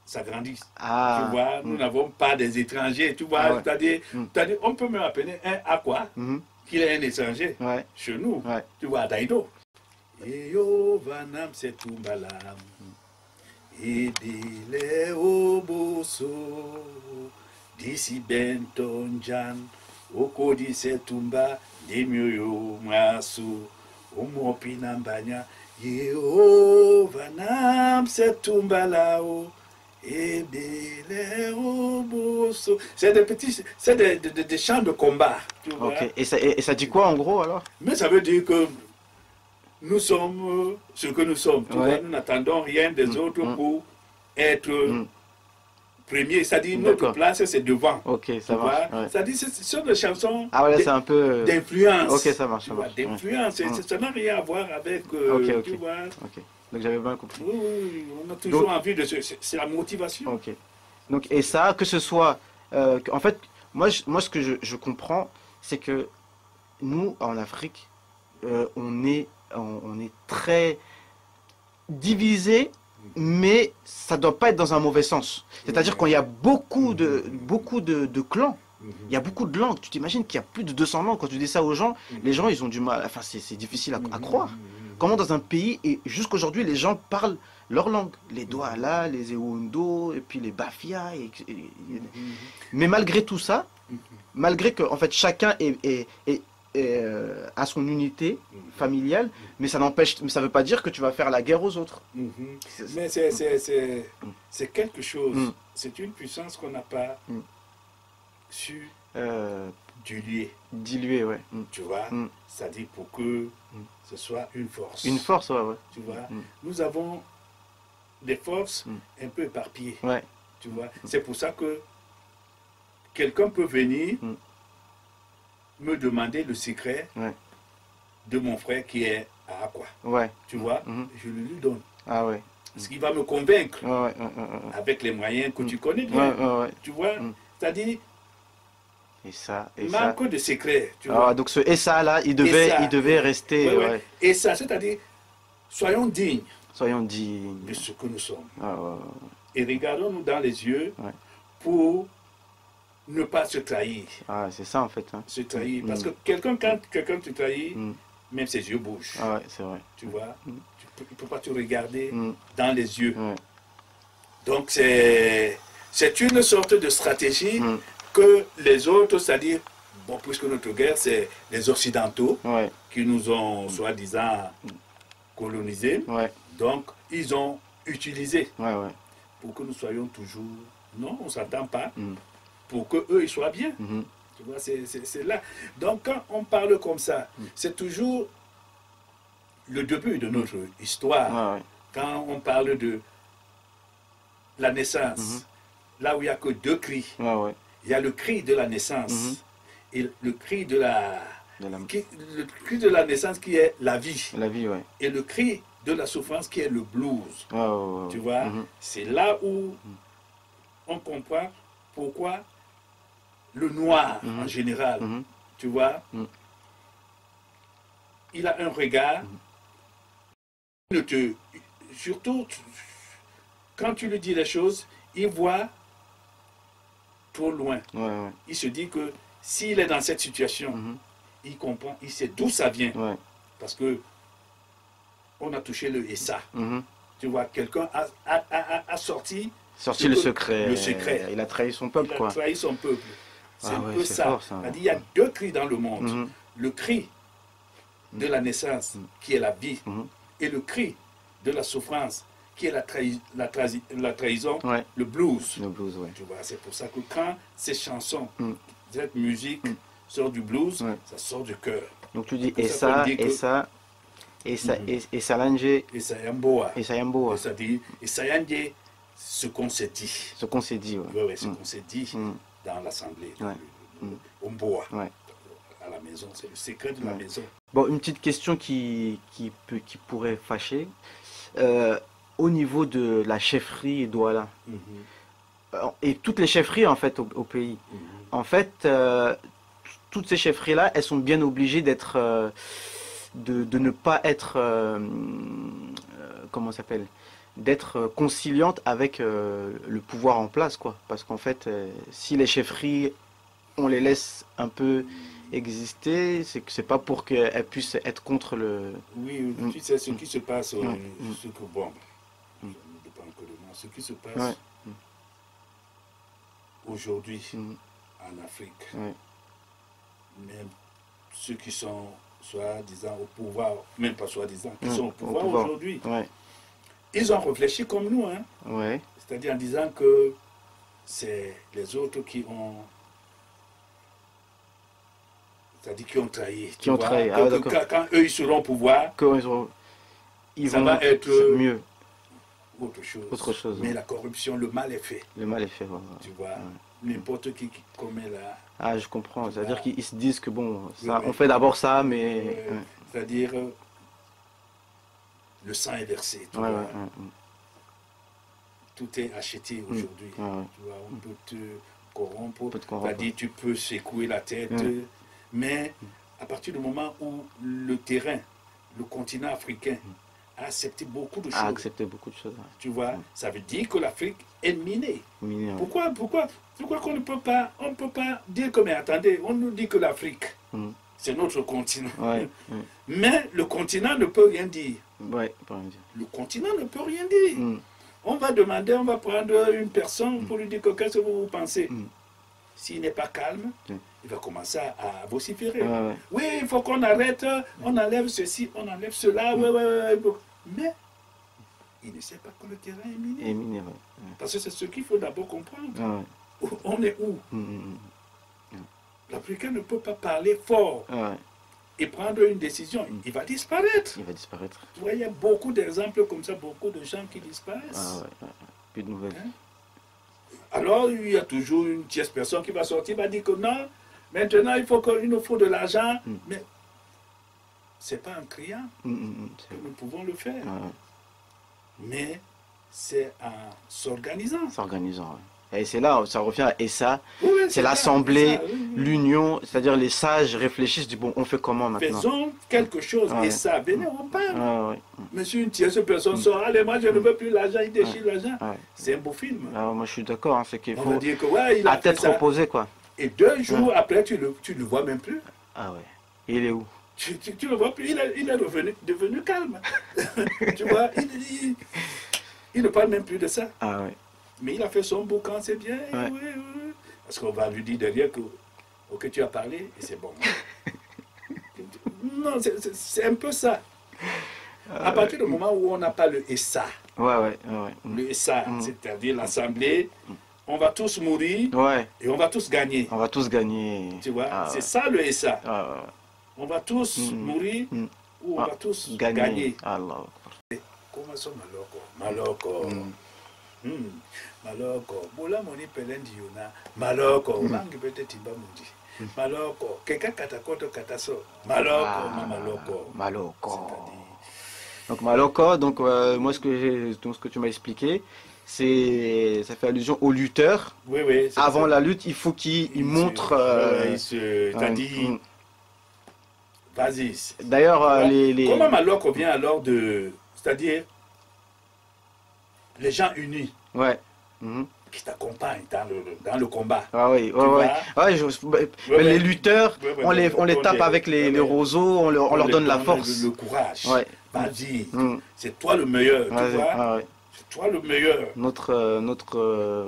s'agrandisse. Tu vois, nous n'avons pas des étrangers. Tu vois, c'est-à-dire, on peut même appeler un Aqua qu'il est un étranger chez nous. Tu vois, à Daïdo. Et yo vanam se tumbalam, et bile oboso, d'ici Benton Jan, oko di se tumba, de myoyo masu, omo pinambanya, yo vanam se tumbalao, et bile oboso. C'est des petits, c'est des chants de combat. Tu vois? Et ça dit quoi en gros alors? Mais ça veut dire que nous sommes ce que nous sommes. Tu vois, nous n'attendons rien des autres pour être premiers. C'est-à-dire notre place, c'est devant. Ça marche. C'est-à-dire ce sont des chansons c'est un peu d'influence. Ça marche. D'influence. Ça n'a rien à voir avec... tu vois. Donc j'avais bien compris. Oui, on a toujours envie de... C'est la motivation. Donc, et ça, que ce soit... en fait, moi ce que je comprends, c'est que nous, en Afrique, on est très divisé, mais ça ne doit pas être dans un mauvais sens. C'est-à-dire quand il y a beaucoup de clans, il y a beaucoup de langues. Tu t'imagines qu'il y a plus de 200 langues. Quand tu dis ça aux gens, les gens, ils ont du mal. Enfin, c'est difficile à croire. Comment dans un pays, et jusqu'aujourd'hui, les gens parlent leur langue. Les Douala, les Ewondo, et puis les Bafia. Mais malgré tout ça, malgré que en fait, chacun à son unité familiale, mais ça veut pas dire que tu vas faire la guerre aux autres. Mais c'est quelque chose, c'est une puissance qu'on n'a pas su diluer. Tu vois, c'est-à-dire pour que ce soit une force. Une force, Tu vois, nous avons des forces un peu éparpillées. Tu vois, c'est pour ça que quelqu'un peut venir me demander le secret de mon frère qui est à Aqua. Tu vois, je le lui donne. Ce qui va me convaincre avec les moyens que tu connais bien. Tu vois, c'est-à-dire manque de secret. Tu vois. Donc ce Essa là, il devait rester. Et ça, c'est-à-dire, soyons dignes. De ce que nous sommes. Et regardons-nous dans les yeux pour ne pas se trahir. C'est ça en fait. Se trahir. Parce que quand quelqu'un te trahit, même ses yeux bougent. C'est vrai. Tu vois, il ne peut pas te regarder dans les yeux. Donc c'est une sorte de stratégie que les autres, c'est-à-dire, bon, puisque notre guerre, c'est les Occidentaux qui nous ont soi-disant colonisés. Donc, ils ont utilisé pour que nous soyons toujours... Non, on ne s'attend pas. Pour qu'eux, ils soient bien. Tu vois, c'est là. Donc, quand on parle comme ça, c'est toujours le début de notre histoire. Quand on parle de la naissance, là où il n'y a que deux cris. Il y a le cri de la naissance et le cri de le cri de la naissance qui est la vie. Et le cri de la souffrance qui est le blues. Tu vois, c'est là où on comprend pourquoi le noir en général, tu vois, il a un regard, surtout quand tu lui dis les choses, il voit trop loin. Il se dit que s'il est dans cette situation, il comprend, il sait d'où ça vient. Parce que on a touché le Essa. Tu vois, quelqu'un a sorti Sorti le secret. Le secret. Il a trahi son peuple, quoi. Il a trahi son peuple. C'est un peu ça. Fort, ça. Il y a deux cris dans le monde. Le cri de la naissance, qui est la vie, et le cri de la souffrance, qui est la trahison, le blues. Le blues, ouais. Tu vois, c'est pour ça que quand ces chansons, cette musique sort du blues, ça sort du cœur. Donc tu dis et Salanje et Sayamboa. Et Sayamboa. C'est-à-dire, et Sayanje, ce qu'on s'est dit. Ce qu'on s'est dit, ouais. Ce qu'on s'est dit dans l'assemblée. Omboa. À la maison, c'est le secret de la maison. Bon, une petite question qui pourrait fâcher. Au niveau de la chefferie Douala, et toutes les chefferies en fait au pays, en fait, toutes ces chefferies-là, elles sont bien obligées d'être, de ne pas être, comment ça s'appelle, d'être conciliantes avec le pouvoir en place, quoi. Parce qu'en fait, si les chefferies, on les laisse un peu exister, c'est pas pour qu'elles puissent être contre le... Oui, tu sais ce qui se passe, ce qui se passe aujourd'hui en Afrique, même ceux qui sont soi-disant au pouvoir, même pas soi-disant, qui sont au pouvoir aujourd'hui, ils ont réfléchi comme nous, hein. C'est-à-dire en disant que c'est les autres qui ont... C'est-à-dire qui ont trahi. Qui ont trahi. Quand eux ils seront au pouvoir, ça va être mieux. Autre chose. Mais la corruption, le mal est fait. Le mal est fait, voilà. Tu vois, n'importe qui commet là. Ah, je comprends. C'est-à-dire qu'ils se disent que bon, ça, on fait d'abord ça, mais... C'est-à-dire, le sang est versé. Tu vois. Tout est acheté aujourd'hui. Tu vois, on peut te corrompre. C'est-à-dire, tu peux secouer la tête. Mais à partir du moment où le terrain, le continent africain, a accepté beaucoup de choses. Tu vois, ça veut dire que l'Afrique est minée. Pourquoi qu'on ne peut pas, dire que, mais attendez, on nous dit que l'Afrique, c'est notre continent. Mais le continent ne peut rien dire. Le continent ne peut rien dire. On va demander, on va prendre une personne pour lui dire que qu'est-ce que vous pensez. S'il n'est pas calme, il va commencer à vociférer. Oui, il faut qu'on arrête, on enlève ceci, on enlève cela. Mais il ne sait pas que le terrain est miné. Parce que c'est ce qu'il faut d'abord comprendre. On est où? L'Africain ne peut pas parler fort et prendre une décision. Il va disparaître. Tu vois, il y a beaucoup d'exemples comme ça, beaucoup de gens qui disparaissent. Plus de nouvelles. Alors, il y a toujours une tierce personne qui va sortir, va dire que non, maintenant il nous faut de l'argent. Mais c'est pas en criant que nous pouvons le faire. Mais c'est en s'organisant. Et c'est là, ça revient à ESSA, c'est l'Assemblée, l'Union, c'est-à-dire les sages réfléchissent, disent bon, on fait comment maintenant? Faisons quelque chose, ESSA, venez, on parle. Monsieur, une tierce personne sort, allez, moi je ne veux plus l'argent, il déchire l'argent. C'est un beau film. Moi je suis d'accord, c'est qu'il faut dire que, il a à tête reposée, quoi. Et 2 jours après, tu le vois même plus. Il est où? Tu le vois plus, il est devenu calme. Tu vois, il ne parle même plus de ça. Mais il a fait son boucan, c'est bien. Parce qu'on va lui dire derrière que tu as parlé et c'est bon. Non, c'est un peu ça. À partir du moment où on n'a pas le ESSA, le ESSA, c'est-à-dire l'Assemblée, on va tous mourir et on va tous gagner. Tu vois, c'est ça le ESSA. On va tous mourir ou on va tous gagner. Comment ça, Maloko? Maloko, bola moni pelendi yona. Maloko, mangi bete timba mundi. Maloko, keka katakoto kataso. Maloko. Donc Maloko, moi ce que tu m'as expliqué, ça fait allusion au lutteur. Avant la lutte, il faut qu'il montre. C'est-à-dire, vas-y. D'ailleurs, comment Maloko vient alors de, c'est-à-dire les gens unis. Qui t'accompagnent dans le combat. Mais les lutteurs, on les tape avec les roseaux, on leur donne la force. Le courage. Vas-y, c'est toi le meilleur, tu vois. toi le meilleur. Notre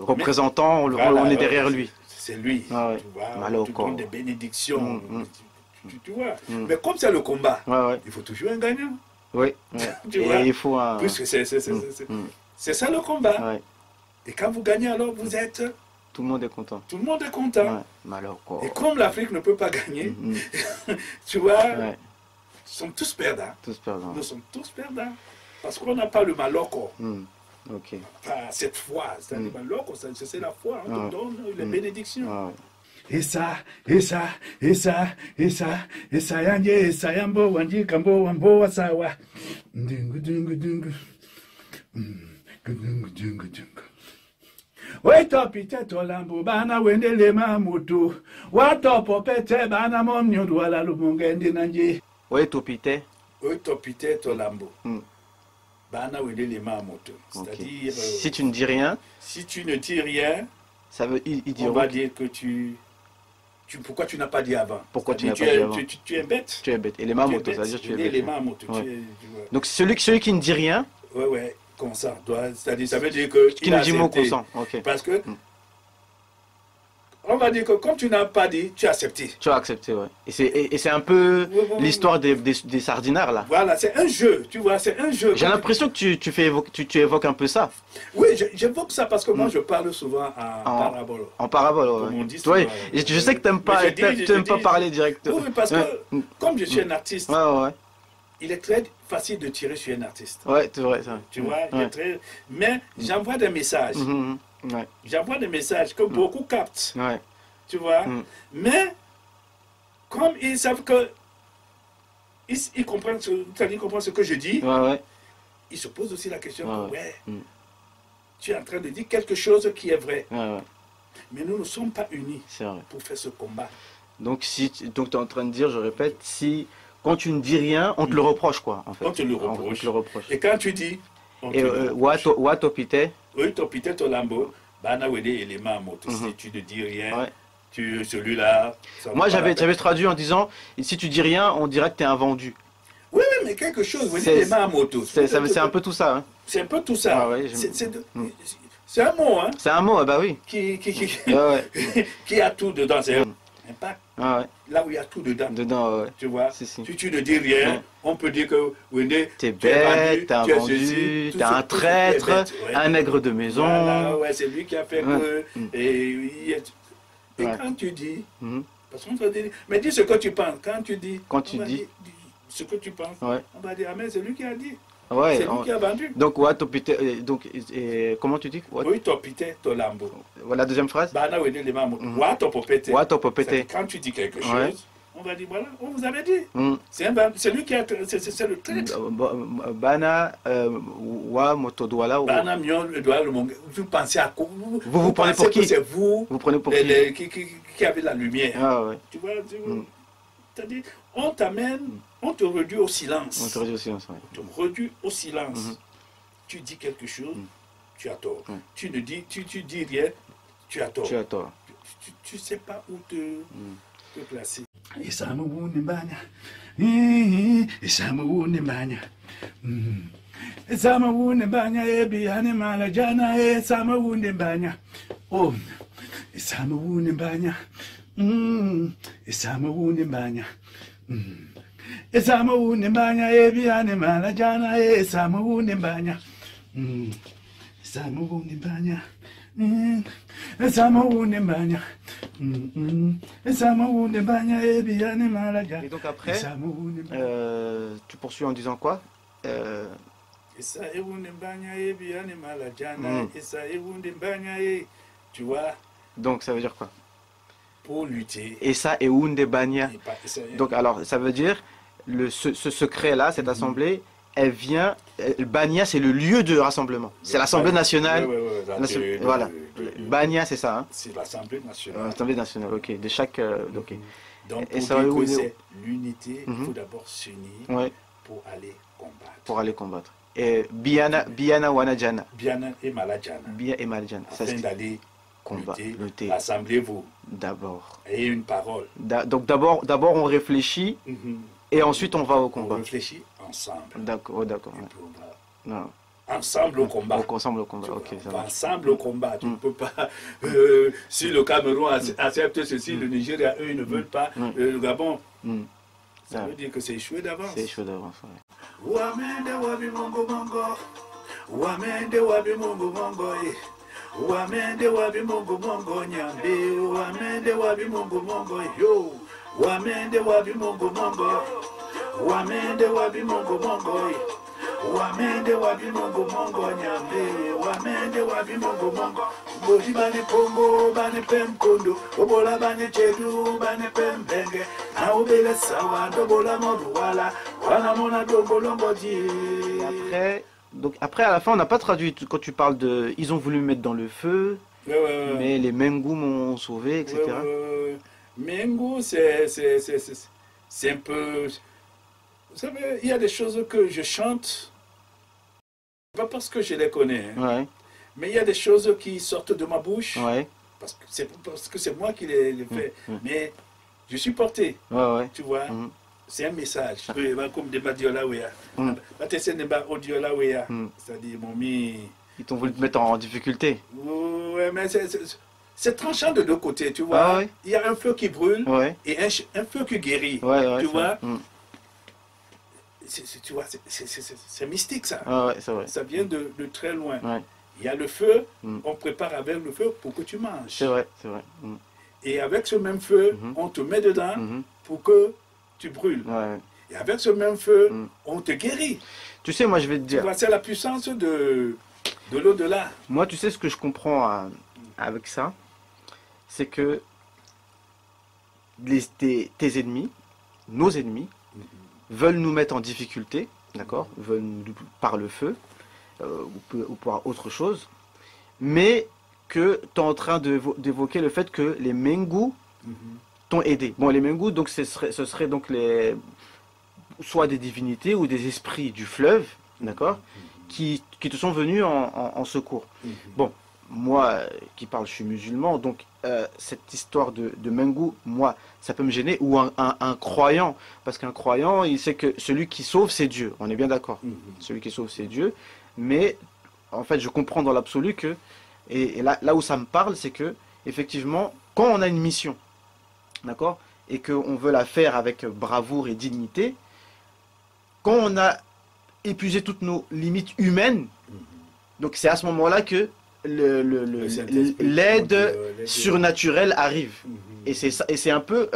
représentant, on est derrière lui. C'est lui. Ah, ouais. Tu vois, Malo, tu donnes des bénédictions. Tu vois. Mais comme c'est le combat, il faut toujours un gagnant. Oui. Tu vois, il faut un... Puisque c'est ça le combat. Et quand vous gagnez, alors vous êtes... Tout le monde est content. Tout le monde est content. Ouais. Et comme l'Afrique ne peut pas gagner, tu vois, nous sommes tous perdants. Nous sommes tous perdants. Parce qu'on n'a pas le Maloko. Enfin, cette foi, c'est-à-dire Maloko, c'est la foi, on te donne les bénédictions. Esa yanje, esa yambo, wanji kambo, wambo wasawa. Dungu. Wetopite tolambo bana wendele mamutu. Watopopete bana momnyodu wala lumungendi nanje. Wetopite tolambo. Bana wendele mamutu. C'est-à-dire... si tu ne dis rien... Si tu ne dis rien... Ça veut, on va dire que pourquoi tu n'as pas dit avant? Pourquoi tu n'as pas dit avant? Tu es bête. Tu es bête. Et les mamotos, ça veut dire que tu es bête. Les mamotos. Donc celui qui ne dit rien... Ouais. Consent. C'est-à-dire, ça veut dire que... Qui ne dit mot consent. Parce que... On va dire que comme tu n'as pas dit, tu as accepté. Tu as accepté, ouais. Et c'est un peu l'histoire des sardinards, là. Voilà, c'est un jeu, tu vois, c'est un jeu. J'ai l'impression que tu évoques un peu ça. Oui, j'évoque ça parce que moi, je parle souvent en parabole. En parabole, ouais. Comme on dit souvent, je sais que tu n'aimes pas, parler directement. Oui, parce que comme je suis un artiste, ouais. Il est très facile de tirer sur un artiste. Ouais, c'est vrai, ça. Tu vois, mais j'envoie des messages. J'envoie des messages que beaucoup captent. Tu vois. Mais, comme ils savent que... Ils comprennent ce que je dis. Ils se posent aussi la question tu es en train de dire quelque chose qui est vrai. Mais nous ne sommes pas unis pour faire ce combat. Donc, tu es en train de dire, je répète, quand tu ne dis rien, on te le reproche, quoi, en fait. On te le reproche. Et quand tu dis... Watopite tolambo, bana wede elema moto. Si tu ne dis rien, celui-là... Moi, j'avais traduit en disant, si tu dis rien, on dirait que tu es un vendu. Oui, mais quelque chose, c'est un peu tout ça. C'est un peu tout ça. C'est un mot, hein. C'est un mot, bah oui. Qui a tout dedans, c'est un impact. Là où il y a tout dedans. Tu vois, si tu ne dis rien, on peut dire que t'es bête, t'es un vendu, t'es un traître, un nègre de maison. Voilà, c'est lui qui a fait que... Et quand tu dis... Parce qu'on va dire... Mais dis ce que tu penses. Quand tu dis ce que tu penses, on va dire, ah mais c'est lui qui a dit. C'est lui qui a vendu. Donc, comment tu dis? Tolambo. Voilà la deuxième phrase. Quand tu dis quelque chose, on va dire, voilà, on vous avait dit. C'est lui qui a... C'est le traître. Bana, wa motodwala. Bana, vous pensez à quoi? Vous prenez pour qui? C'est vous. Vous prenez pour qui avait la lumière. Tu vois, c'est-à-dire, on t'amène, on te réduit au silence. On te réduit au silence, On te réduit au silence. Tu dis quelque chose, tu as tort. Tu dis rien, tu as tort. Tu sais pas où te placer. Et ça me wound banya. Et ça me wound banya. Et ça me wound banya. Et bien, mal jana. Et ça me wound banya. Oh, et ça me wound banya. Et ça me wound banya. Et ça me wound banya. Et bien, mal jana. Et ça me wound banya. Ça me wound banya. Et donc après, tu poursuis en disant quoi? Tu vois? Donc ça veut dire quoi? Pour lutter. Et ça est Ounde Banya. Donc alors ça veut dire ce secret là, cette assemblée, elle vient. Banya, c'est le lieu de rassemblement. C'est l'Assemblée nationale. Voilà. Banya, c'est ça. Hein? C'est l'Assemblée nationale. L'Assemblée nationale, ok. De chaque. Ok. Donc, pour dire que c'est l'unité, il faut d'abord s'unir pour aller combattre. Pour aller combattre. Et Biana Wanajana. Biana et Malajana. Bia et Malajana. Afin d'aller lutter. Rassemblez-vous. D'abord. Et une parole. Donc d'abord on réfléchit et ensuite on va au combat. On réfléchit ensemble. D'accord, d'accord. ensemble au combat. Ensemble au combat, ok. Ça va. Ensemble au combat. Tu ne peux pas... si le Cameroun accepte ceci, le Nigeria, eux, ils ne veulent pas. Le Gabon, ça veut dire que c'est échoué d'avance. C'est échoué d'avance, ouais. Wamende wabi mongo mongo. Wamende wabi mongo mongo. Wamende wabi mongo mongo nyambe. Wamende wabi mongo mongo yo. Wamende wabi mongo mongo. Wamende wabi mongo mongo. Wamende wabi mongo mongo nyambe. Wamende wabi mongo mongo. Bodi bani pongo bani pemkondo. Obola bani chedu bani pembenge. Na obele sawa dobola moduwala. Wana mona dombolongo di. Après, à la fin, on n'a pas traduit quand tu parles de... Ils ont voulu me mettre dans le feu, mais les Mengu m'ont sauvé, etc. Mengu, c'est un peu... Vous savez, il y a des choses que je chante, pas parce que je les connais, hein, mais il y a des choses qui sortent de ma bouche, parce que c'est moi qui les fais. Mais je suis porté, tu vois. C'est un message. Comme des Badiolawea. C'est-à-dire, ils t'ont voulu te mettre en difficulté. Oui, mais c'est tranchant de deux côtés, tu vois. Il y a un feu qui brûle et un feu qui guérit. Tu vois. Tu vois, c'est mystique, ça. Ça vient de très loin. Il y a le feu, on prépare avec le feu pour que tu manges. C'est vrai, c'est vrai. Et avec ce même feu, on te met dedans pour que tu brûles. Et avec ce même feu, on te guérit. Tu sais, moi je vais te dire... C'est la puissance de l'au-delà. Moi, tu sais ce que je comprends avec ça, c'est que tes ennemis, nos ennemis, veulent nous mettre en difficulté, d'accord, veulent nous, par le feu, ou par autre chose, mais que tu es en train d'évoquer le fait que les Mengu t'ont aidé. Bon, les Mengu, donc ce serait donc soit des divinités ou des esprits du fleuve, d'accord, qui te sont venus en secours. Bon, moi qui parle, je suis musulman, donc cette histoire de Mengu, moi, ça peut me gêner, ou un croyant, parce qu'un croyant, il sait que celui qui sauve, c'est Dieu, on est bien d'accord. Celui qui sauve, c'est Dieu, mais en fait, je comprends dans l'absolu que, et là où ça me parle, c'est que, effectivement, quand on a une mission, d'accord, et qu'on veut la faire avec bravoure et dignité, quand on a épuisé toutes nos limites humaines, donc c'est à ce moment-là que l'aide surnaturelle arrive. Et c'est un peu,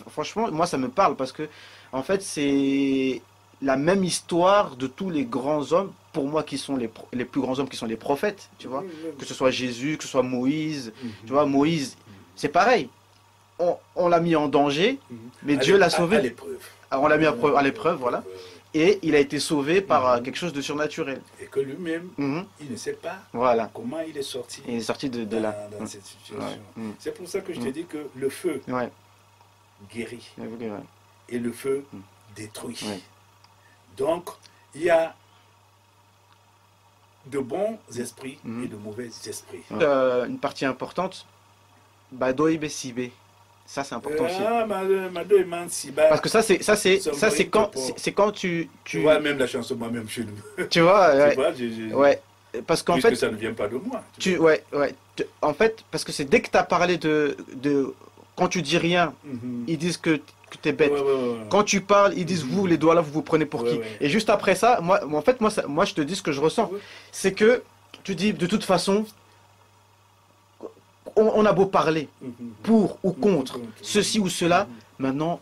franchement, moi ça me parle, parce que, en fait, c'est la même histoire de tous les grands hommes, pour moi, qui sont les plus grands hommes, qui sont les prophètes, tu vois, que ce soit Jésus, que ce soit Moïse, tu vois, Moïse, c'est pareil. On l'a mis en danger, mais Dieu l'a sauvé. À l'épreuve. On l'a mis à l'épreuve, voilà. Et il a été sauvé par quelque chose de surnaturel. Et que lui-même, il ne sait pas comment il est sorti. Il est sorti de là. Dans cette situation. C'est pour ça que je te dis que le feu guérit. Et le feu détruit. Donc, il y a de bons esprits et de mauvais esprits. Une partie importante, Badoï Bessibe. Ça c'est important aussi. Parce que ça c'est quand tu vois même la chanson moi-même chez nous. Tu vois, ouais. Parce qu'en fait ça ne vient pas de moi. En fait, parce que c'est dès que tu as parlé de quand tu dis rien, ils disent que tu es bête. Quand tu parles, ils disent vous les doigts là, vous prenez pour qui. Et juste après ça, moi je te dis ce que je ressens, c'est que tu dis de toute façon, on a beau parler pour ou contre ceci ou cela, maintenant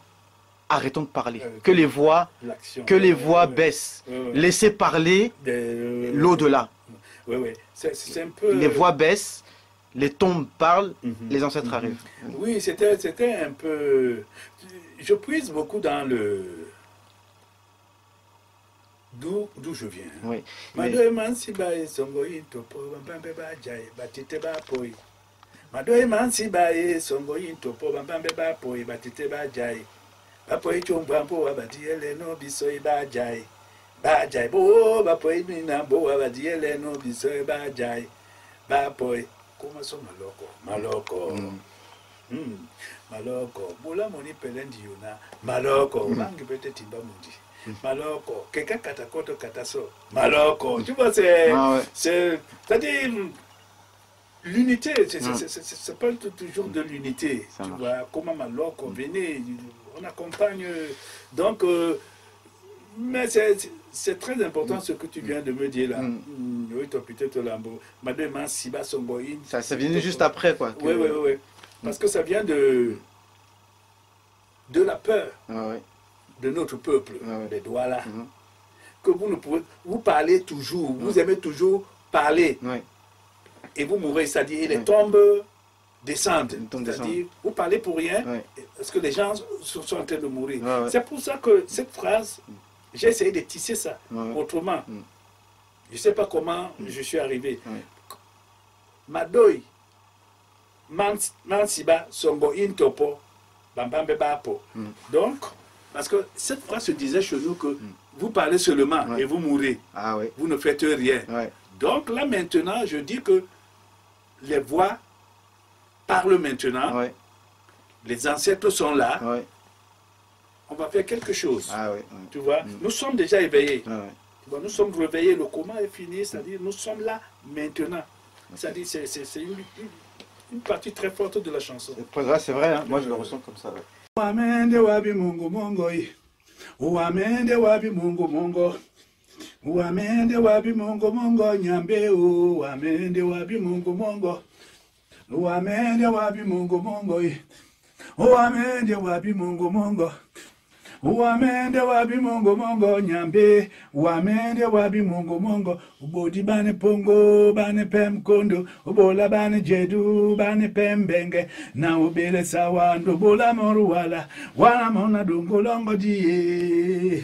arrêtons de parler, que les voix baissent, laissez parler l'au-delà. C'est un peu... Les voix baissent, les tombes parlent, les ancêtres arrivent. Oui, c'était un peu... Je puise beaucoup dans le... D'où je viens. Oui. Madoe mansi bae songo into po bambambe ba po ibatite ba jai ba po ichomba po abadiele no biso iba jai bo ba po imina bo abadiele no biso iba jai ba po kuma so maloko maloko bula moni pelendi yona maloko bangi bete timba mundi Maloko. Quelqu'un katakoto kataso. Maloko. Tu vois, c'est-à-dire l'unité. C'est pas toujours de l'unité. Tu vois, comment Maloko, venez, on accompagne. Donc, mais c'est très important ce que tu viens de me dire là. Oui, toi peut-être Lambo. Madame Siba Somboïne. Ça vient juste après, quoi. Oui, oui, oui. Parce que ça vient de la peur de notre peuple, des Douala. Que vous ne pouvez, vous parlez toujours, vous aimez toujours parler. Et vous mourrez, c'est-à-dire les tombes descendent. C'est-à-dire, vous parlez pour rien, parce que les gens sont en train de mourir. C'est pour ça que cette phrase, j'ai essayé de tisser ça autrement. Je ne sais pas comment je suis arrivé. Madoy, Mansiba, Songo, Intopo, Bambambe Bapo. Donc, parce que cette phrase se disait chez nous que vous parlez seulement et vous mourrez. Vous ne faites rien. Donc là maintenant, je dis que les voix parlent maintenant. Les ancêtres sont là. On va faire quelque chose. Tu vois, nous sommes déjà éveillés. Tu vois, nous sommes réveillés. Le comment est fini, c'est-à-dire nous sommes là maintenant. C'est-à-dire c'est une partie très forte de la chanson. C'est vrai, hein? Moi je le ressens comme ça. Uamende wabi mungu mongo. Uamende wabi mungu mongo. Uamende wabi mungu mongo nyambe. Uamende wabi mungu mongo. Uamende wabi mungu mongo. Uamende wabi mungu mongo. Uamende wabi mungu mongo nyambe. Uamende wabi mungu mongo. Ubodi bane pongo bane pem kondo. Ubola bane jedu bane pembenge. Na ubele sawando bola moruwala. Wana mona dungolongo diye.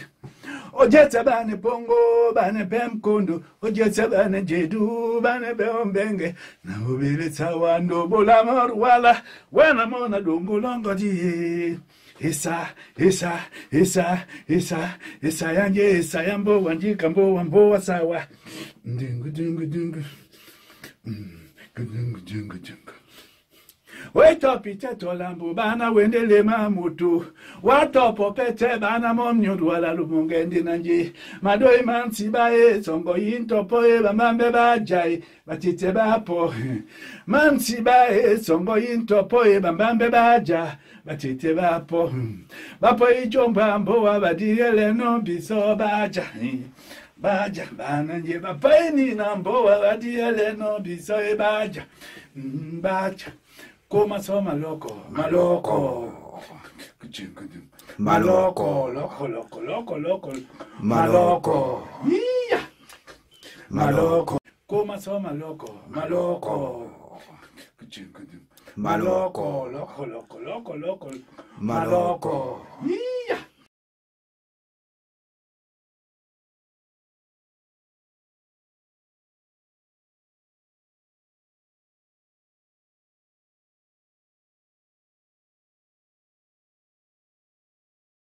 Ojeta bane pongo bane pem kondo. Ojeta bane jedu bane pembenge. Na ubele sawando bola moruwala. Wana mona dungolongo diye. Esa yanje, esa yambo, wanjika mbo, wambo wasawa. Dungu, dungu, dungu. Dungu, dungu, dungu. Wetopi teto lambo, bana wendele mamutu. Watopo pete, bana momnyodu wala lumungendi nanji. Madoi mansibae, songo intopo bambambe bajai. Batite bapo. Mansibae, songo intopo bambambe baja. Batite bapo. Bapo ijomba mboa badiyele no biso baja. Baja, bananje bapo nina mboa badiyele no biso baja. Baja. Koma so maloko, maloko. Maloko, loko, loko, loko, loko. Maloko. Yeah. Maloko. Koma so maloko, maloko. Maloko, loko, loko, loko, loko. Maloko.